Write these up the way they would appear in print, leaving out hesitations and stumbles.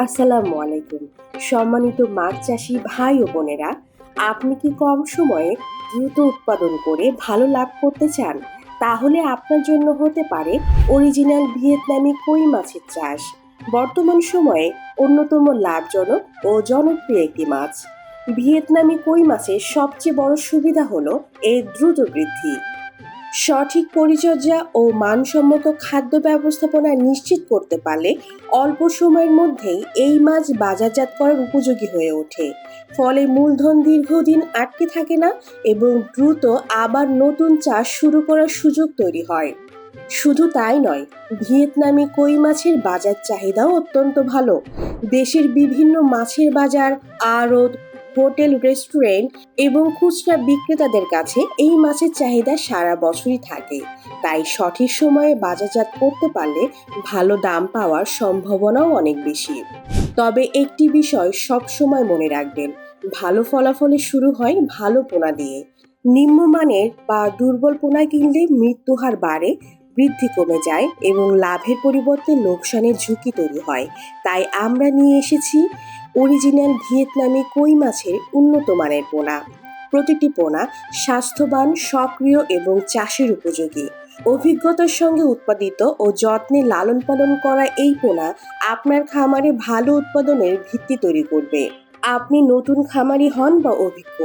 আসসালামু আলাইকুম। সম্মানিত মাছ চাষি ভাই ও বোনেরা, আপনি কি কম সময়ে দ্রুত উৎপাদন করে ভালো লাভ করতে চান? তাহলে আপনার জন্য হতে পারে অরিজিনাল ভিয়েতনামি কই মাছের চাষ। বর্তমান সময়ে অন্যতম লাভজনক ও জনপ্রিয় একটি মাছ। ভিয়েতনামি কই মাছের সবচেয়ে বড় সুবিধা হলো এর দ্রুত বৃদ্ধি। সঠিক পরিচর্যা ও মানসম্মত খাদ্য ব্যবস্থাপনা নিশ্চিত করতে পারলে অল্প সময়ের মধ্যেই এই মাছ বাজারজাত করার উপযোগী হয়ে ওঠে। ফলে মূলধন দীর্ঘদিন আটকে থাকে না এবং দ্রুত আবার নতুন চাষ শুরু করার সুযোগ তৈরি হয়। শুধু তাই নয়, ভিয়েতনামি কই মাছের বাজার চাহিদাও অত্যন্ত ভালো। দেশের বিভিন্ন মাছের বাজার, আড়ত, হোটেল, রেস্টুরেন্ট এবং খুচরা বিক্রেতাদের কাছে এই মাছের চাহিদা সারা বছরই থাকে। তাই সঠিক সময়ে বাজারজাত করতে পারলে ভালো দাম পাওয়ার সম্ভাবনাও অনেক বেশি। তবে একটি বিষয় সব সময় মনে রাখবেন, ভালো ফলাফলের শুরু হয় ভালো পোনা দিয়ে। নিম্নমানের বা দুর্বল পোনা কিনলে মৃত্যু হার বাড়ে, বৃদ্ধি কমে যায় এবং লাভের পরিবর্তে লোকসানের ঝুঁকি তৈরি হয়। তাই আমরা নিয়ে এসেছি অরিজিনাল ভিয়েতনামি কই মাছের উন্নত মানের পোনা। প্রতিটি পোনা স্বাস্থ্যবান, সক্রিয় এবং চাষের উপযোগী। অভিজ্ঞতার সঙ্গে উৎপাদিত ও যত্নে লালন পালন করা এই পোনা আপনার খামারে ভালো উৎপাদনের ভিত্তি তৈরি করবে। আপনি নতুন খামারি হন বা অভিজ্ঞ,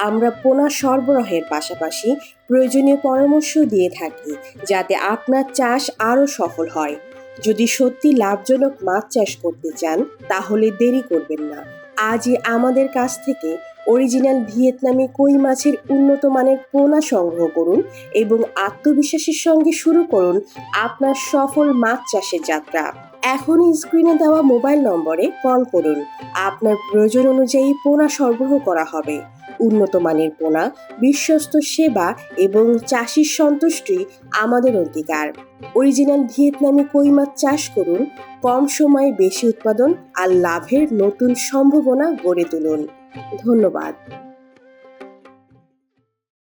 আমরা পোনা সরবরাহের পাশাপাশি প্রয়োজনীয় পরামর্শ দিয়ে থাকি যাতে আপনার চাষ আরও সফল হয়। যদি সত্যি লাভজনক মাছ চাষ করতে চান তাহলে দেরি করবেন না, আজই আমাদের কাছ থেকে অরিজিনাল ভিয়েতনামি কই মাছের উন্নত মানের পোনা সংগ্রহ করুন এবং আত্মবিশ্বাসের সঙ্গে শুরু করুন আপনার সফল মাছ চাষের যাত্রা। এখনই স্ক্রিনে দেওয়া মোবাইল নম্বরে কল করুন, আপনার প্রয়োজন অনুযায়ী পোনা সরবরাহ করা হবে। উন্নত মানের পোনা, বিশ্বস্ত সেবা এবং চাষির সন্তুষ্টি আমাদের অঙ্গীকার। অরিজিনাল ভিয়েতনামি কই মাছ চাষ করুন, কম সময়ে বেশি উৎপাদন আর লাভের নতুন সম্ভাবনা গড়ে তুলুন। ধন্যবাদ।